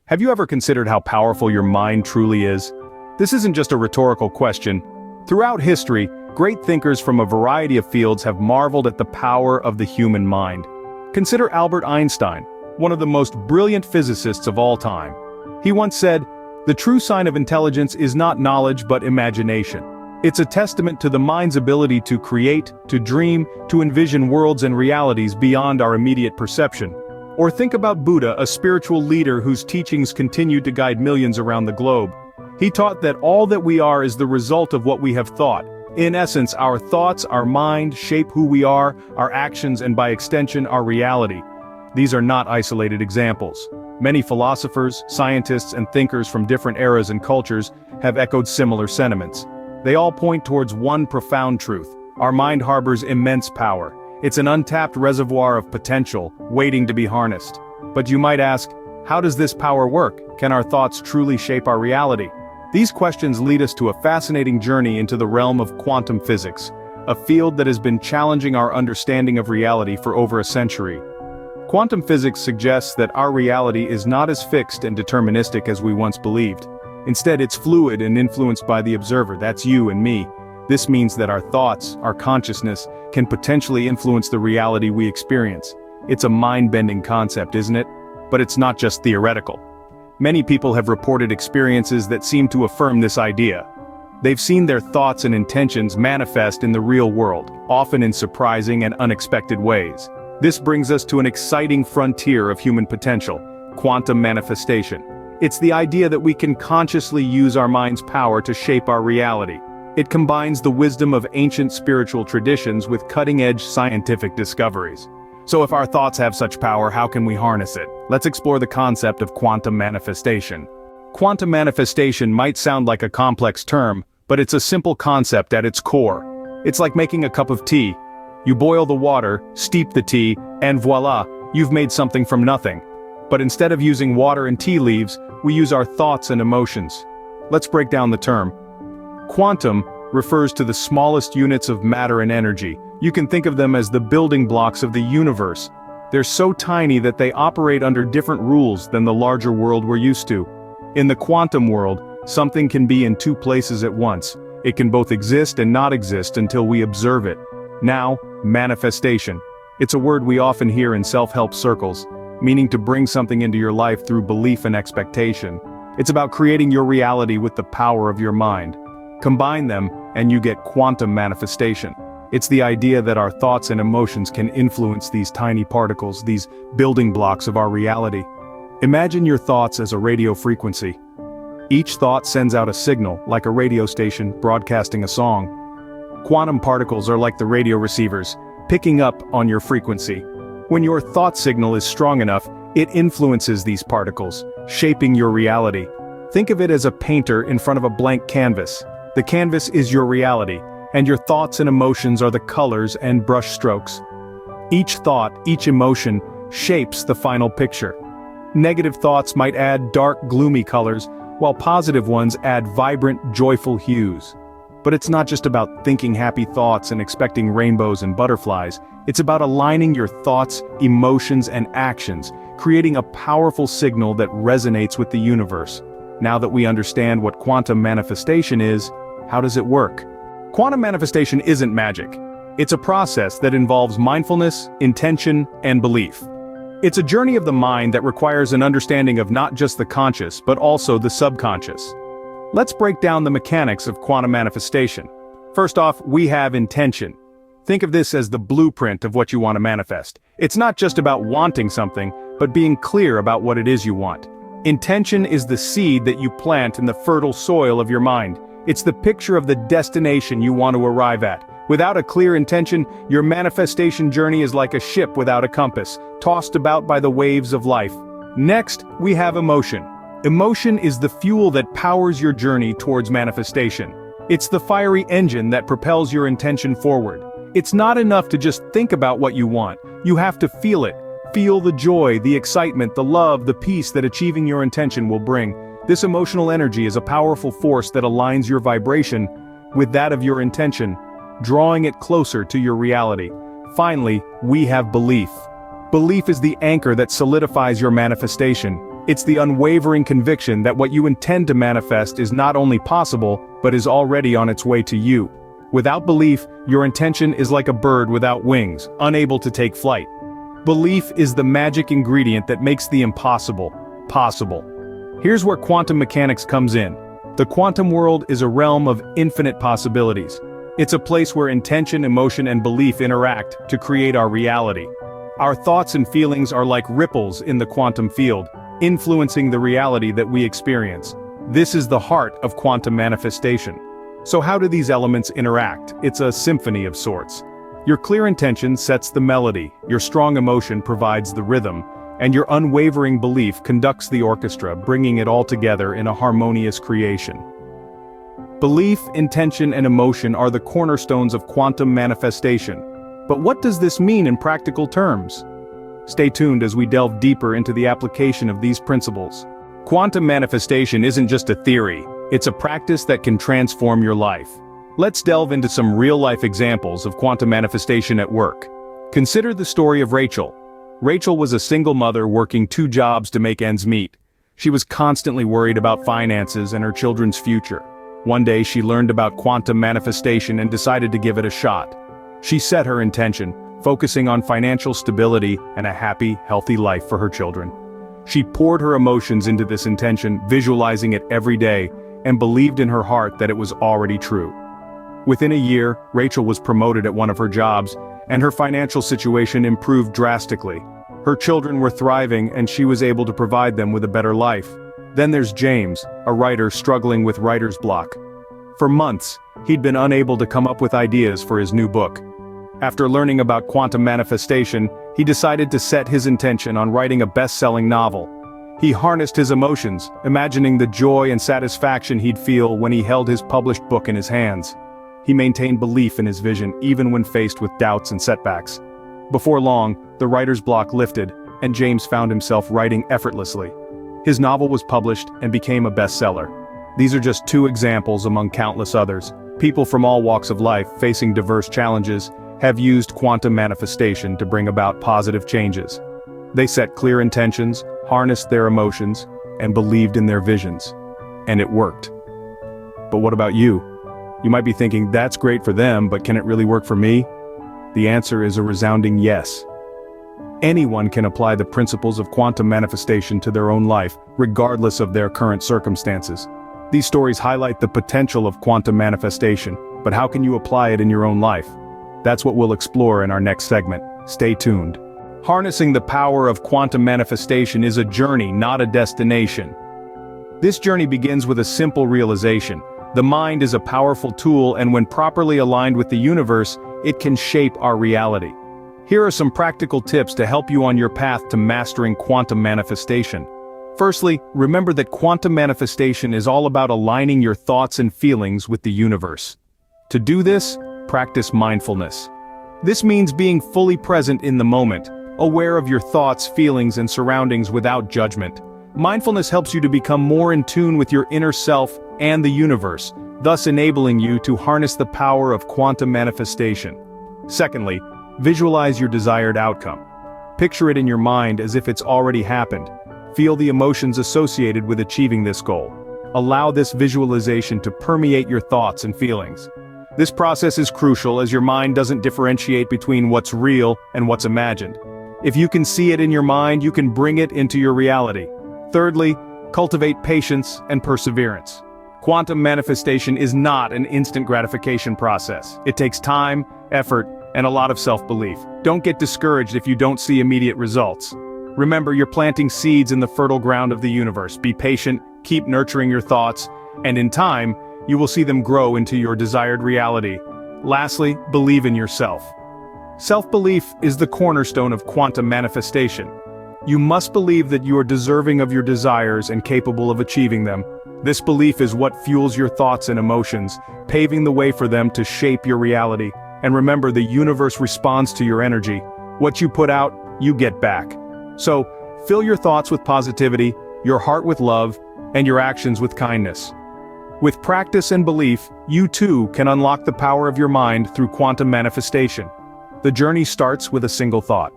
Have you ever considered how powerful your mind truly is? This isn't just a rhetorical question. Throughout history, great thinkers from a variety of fields have marveled at the power of the human mind. Consider Albert Einstein, one of the most brilliant physicists of all time. He once said, "The true sign of intelligence is not knowledge but imagination. It's a testament to the mind's ability to create, to dream, to envision worlds and realities beyond our immediate perception." Or think about Buddha, a spiritual leader whose teachings continue to guide millions around the globe. He taught that all that we are is the result of what we have thought. In essence, our thoughts, our mind, shape who we are, our actions, and by extension, our reality. These are not isolated examples. Many philosophers, scientists, and thinkers from different eras and cultures have echoed similar sentiments. They all point towards one profound truth: our mind harbors immense power. It's an untapped reservoir of potential, waiting to be harnessed. But you might ask, how does this power work? Can our thoughts truly shape our reality? These questions lead us to a fascinating journey into the realm of quantum physics, a field that has been challenging our understanding of reality for over a century. Quantum physics suggests that our reality is not as fixed and deterministic as we once believed. Instead, it's fluid and influenced by the observer, that's you and me. This means that our thoughts, our consciousness, can potentially influence the reality we experience. It's a mind-bending concept, isn't it? But it's not just theoretical. Many people have reported experiences that seem to affirm this idea. They've seen their thoughts and intentions manifest in the real world, often in surprising and unexpected ways. This brings us to an exciting frontier of human potential: quantum manifestation. It's the idea that we can consciously use our mind's power to shape our reality. It combines the wisdom of ancient spiritual traditions with cutting-edge scientific discoveries. So if our thoughts have such power, how can we harness it? Let's explore the concept of quantum manifestation. Quantum manifestation might sound like a complex term, but it's a simple concept at its core. It's like making a cup of tea. You boil the water, steep the tea, and voila, you've made something from nothing. But instead of using water and tea leaves, we use our thoughts and emotions. Let's break down the term. Quantum refers to the smallest units of matter and energy. You can think of them as the building blocks of the universe. They're so tiny that they operate under different rules than the larger world we're used to. In the quantum world, something can be in two places at once. It can both exist and not exist until we observe it. Now, manifestation. It's a word we often hear in self-help circles, meaning to bring something into your life through belief and expectation. It's about creating your reality with the power of your mind. Combine them, and you get quantum manifestation. It's the idea that our thoughts and emotions can influence these tiny particles, these building blocks of our reality. Imagine your thoughts as a radio frequency. Each thought sends out a signal, like a radio station broadcasting a song. Quantum particles are like the radio receivers, picking up on your frequency. When your thought signal is strong enough, it influences these particles, shaping your reality. Think of it as a painter in front of a blank canvas. The canvas is your reality, and your thoughts and emotions are the colors and brush strokes. Each thought, each emotion, shapes the final picture. Negative thoughts might add dark, gloomy colors, while positive ones add vibrant, joyful hues. But it's not just about thinking happy thoughts and expecting rainbows and butterflies. It's about aligning your thoughts, emotions, and actions, creating a powerful signal that resonates with the universe. Now that we understand what quantum manifestation is, how does it work? Quantum manifestation isn't magic. It's a process that involves mindfulness, intention, and belief. It's a journey of the mind that requires an understanding of not just the conscious, but also the subconscious. Let's break down the mechanics of quantum manifestation. First off, we have intention. Think of this as the blueprint of what you want to manifest. It's not just about wanting something, but being clear about what it is you want. Intention is the seed that you plant in the fertile soil of your mind. It's the picture of the destination you want to arrive at. Without a clear intention, your manifestation journey is like a ship without a compass, tossed about by the waves of life. Next, we have emotion. Emotion is the fuel that powers your journey towards manifestation. It's the fiery engine that propels your intention forward. It's not enough to just think about what you want. You have to feel it. Feel the joy, the excitement, the love, the peace that achieving your intention will bring. This emotional energy is a powerful force that aligns your vibration with that of your intention, drawing it closer to your reality. Finally, we have belief. Belief is the anchor that solidifies your manifestation. It's the unwavering conviction that what you intend to manifest is not only possible, but is already on its way to you. Without belief, your intention is like a bird without wings, unable to take flight. Belief is the magic ingredient that makes the impossible possible. Here's where quantum mechanics comes in. The quantum world is a realm of infinite possibilities. It's a place where intention, emotion, and belief interact to create our reality. Our thoughts and feelings are like ripples in the quantum field, influencing the reality that we experience. This is the heart of quantum manifestation. So how do these elements interact? It's a symphony of sorts. Your clear intention sets the melody, your strong emotion provides the rhythm, and your unwavering belief conducts the orchestra, bringing it all together in a harmonious creation. Belief, intention, and emotion are the cornerstones of quantum manifestation. But what does this mean in practical terms? Stay tuned as we delve deeper into the application of these principles. Quantum manifestation isn't just a theory, it's a practice that can transform your life. Let's delve into some real-life examples of quantum manifestation at work. Consider the story of Rachel. Rachel was a single mother working 2 jobs to make ends meet. She was constantly worried about finances and her children's future. One day she learned about quantum manifestation and decided to give it a shot. She set her intention, focusing on financial stability and a happy, healthy life for her children. She poured her emotions into this intention, visualizing it every day, and believed in her heart that it was already true. Within a year, Rachel was promoted at one of her jobs, and her financial situation improved drastically. Her children were thriving and she was able to provide them with a better life. Then there's James, a writer struggling with writer's block. For months, he'd been unable to come up with ideas for his new book. After learning about quantum manifestation, he decided to set his intention on writing a best-selling novel. He harnessed his emotions, imagining the joy and satisfaction he'd feel when he held his published book in his hands. He maintained belief in his vision even when faced with doubts and setbacks. Before long, the writer's block lifted, and James found himself writing effortlessly. His novel was published and became a bestseller. These are just 2 examples among countless others. People from all walks of life, facing diverse challenges, have used quantum manifestation to bring about positive changes. They set clear intentions, harnessed their emotions, and believed in their visions. And it worked. But what about you? You might be thinking, that's great for them, but can it really work for me? The answer is a resounding yes. Anyone can apply the principles of quantum manifestation to their own life, regardless of their current circumstances. These stories highlight the potential of quantum manifestation, but how can you apply it in your own life? That's what we'll explore in our next segment. Stay tuned. Harnessing the power of quantum manifestation is a journey, not a destination. This journey begins with a simple realization. The mind is a powerful tool, and when properly aligned with the universe, it can shape our reality. Here are some practical tips to help you on your path to mastering quantum manifestation. Firstly, remember that quantum manifestation is all about aligning your thoughts and feelings with the universe. To do this, practice mindfulness. This means being fully present in the moment, aware of your thoughts, feelings, and surroundings without judgment. Mindfulness helps you to become more in tune with your inner self and the universe, thus enabling you to harness the power of quantum manifestation. Secondly, visualize your desired outcome. Picture it in your mind as if it's already happened. Feel the emotions associated with achieving this goal. Allow this visualization to permeate your thoughts and feelings. This process is crucial as your mind doesn't differentiate between what's real and what's imagined. If you can see it in your mind, you can bring it into your reality. Thirdly, cultivate patience and perseverance. Quantum manifestation is not an instant gratification process. It takes time, effort, and a lot of self-belief. Don't get discouraged if you don't see immediate results. Remember, you're planting seeds in the fertile ground of the universe. Be patient, keep nurturing your thoughts, and in time, you will see them grow into your desired reality. Lastly, believe in yourself. Self-belief is the cornerstone of quantum manifestation. You must believe that you are deserving of your desires and capable of achieving them. This belief is what fuels your thoughts and emotions, paving the way for them to shape your reality. And remember, the universe responds to your energy. What you put out, you get back. So, fill your thoughts with positivity, your heart with love, and your actions with kindness. With practice and belief, you too can unlock the power of your mind through quantum manifestation. The journey starts with a single thought.